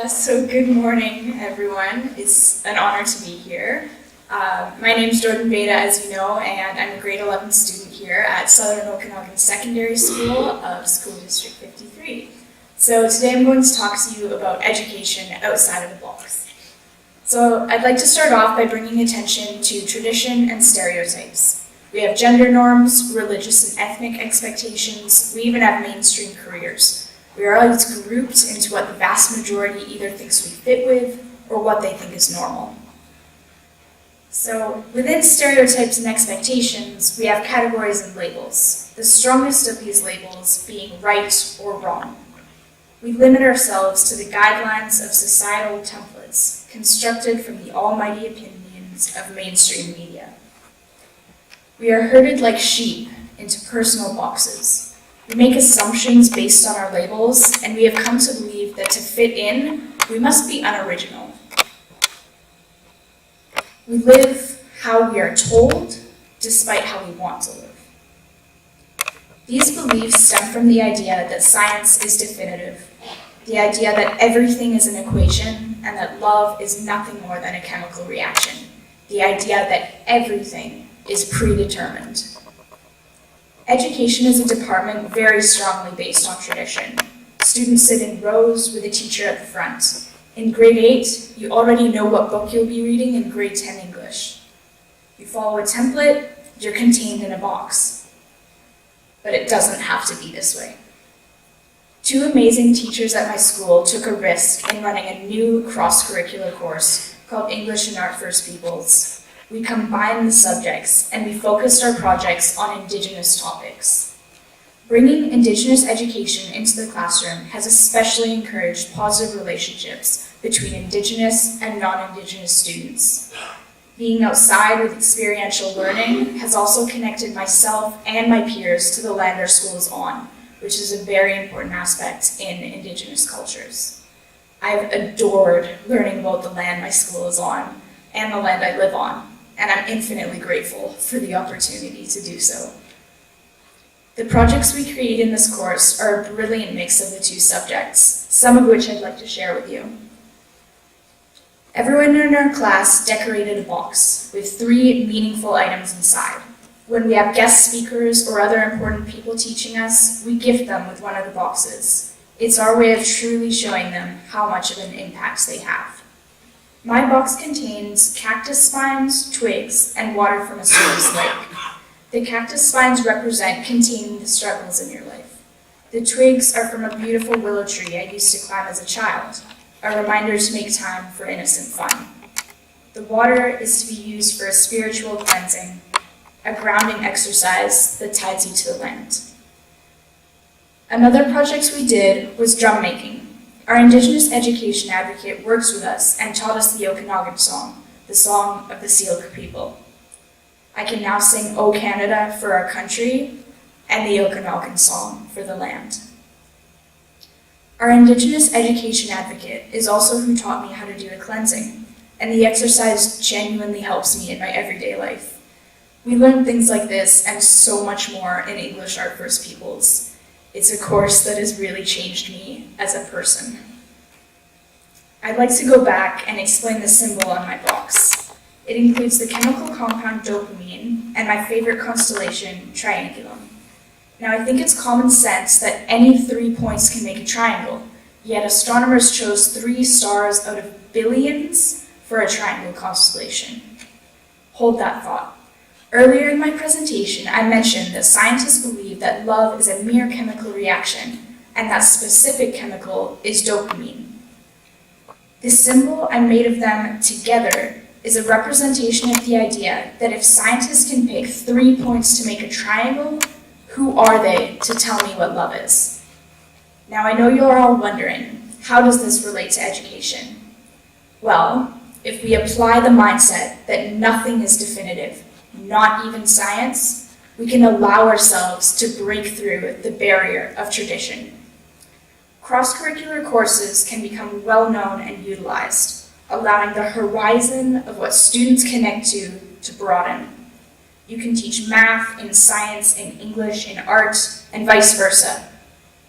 So good morning, everyone. It's an honor to be here. My name is Bayda, as you know, and I'm a grade 11 student here at Southern Okanagan Secondary School of School District 53. So today I'm going to talk to you about education outside of the box. So I'd like to start off by bringing attention to tradition and stereotypes. We have gender norms, religious and ethnic expectations, we even have mainstream careers. We are always grouped into what the vast majority either thinks we fit with or what they think is normal. So within stereotypes and expectations, we have categories and labels, the strongest of these labels being right or wrong. We limit ourselves to the guidelines of societal templates constructed from the almighty opinions of mainstream media. We are herded like sheep into personal boxes. We make assumptions based on our labels, and we have come to believe that to fit in, we must be unoriginal. We live how we are told, despite how we want to live. These beliefs stem from the idea that science is definitive, the idea that everything is an equation, and that love is nothing more than a chemical reaction, the idea that everything is predetermined. Education is a department very strongly based on tradition. Students sit in rows with a teacher at the front. In grade 8, you already know what book you'll be reading in grade 10 English. You follow a template, you're contained in a box. But it doesn't have to be this way. 2 amazing teachers at my school took a risk in running a new cross-curricular course called English and Art First Peoples. We combined the subjects, and we focused our projects on Indigenous topics. Bringing Indigenous education into the classroom has especially encouraged positive relationships between Indigenous and non-Indigenous students. Being outside with experiential learning has also connected myself and my peers to the land our school is on, which is a very important aspect in Indigenous cultures. I've adored learning about the land my school is on and the land I live on, and I'm infinitely grateful for the opportunity to do so. The projects we create in this course are a brilliant mix of the 2 subjects, some of which I'd like to share with you. Everyone in our class decorated a box with 3 meaningful items inside. When we have guest speakers or other important people teaching us, we gift them with one of the boxes. It's our way of truly showing them how much of an impact they have. My box contains cactus spines, twigs, and water from a service lake. The cactus spines represent containing the struggles in your life. The twigs are from a beautiful willow tree I used to climb as a child, a reminder to make time for innocent fun. The water is to be used for a spiritual cleansing, a grounding exercise that ties you to the land. Another project we did was drum making. Our Indigenous education advocate works with us and taught us the Okanagan song, the song of the Syilx people. I can now sing O Canada for our country and the Okanagan song for the land. Our Indigenous education advocate is also who taught me how to do a cleansing, and the exercise genuinely helps me in my everyday life. We learn things like this and so much more in English Art First Peoples. It's a course that has really changed me as a person. I'd like to go back and explain the symbol on my box. It includes the chemical compound dopamine and my favorite constellation, Triangulum. Now, I think it's common sense that any 3 points can make a triangle, yet astronomers chose 3 stars out of billions for a triangle constellation. Hold that thought. Earlier in my presentation, I mentioned that scientists believe that love is a mere chemical reaction, and that specific chemical is dopamine. The symbol I made of them together is a representation of the idea that if scientists can pick 3 points to make a triangle, who are they to tell me what love is? Now, I know you're all wondering, how does this relate to education? Well, if we apply the mindset that nothing is definitive, not even science, we can allow ourselves to break through the barrier of tradition. Cross-curricular courses can become well-known and utilized, allowing the horizon of what students connect to broaden. You can teach math in science, in English, in art, and vice versa.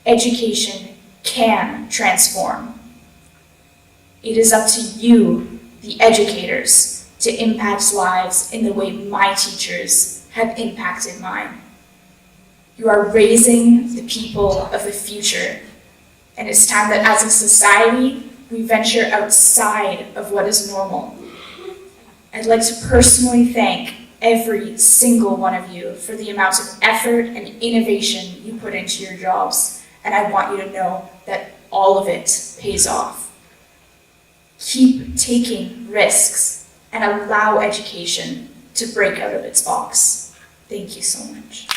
Education can transform. It is up to you, the educators, to impact lives in the way my teachers have impacted mine. You are raising the people of the future, and it's time that as a society, we venture outside of what is normal. I'd like to personally thank every single one of you for the amount of effort and innovation you put into your jobs, and I want you to know that all of it pays off. Keep taking risks and allow education to break out of its box. Thank you so much.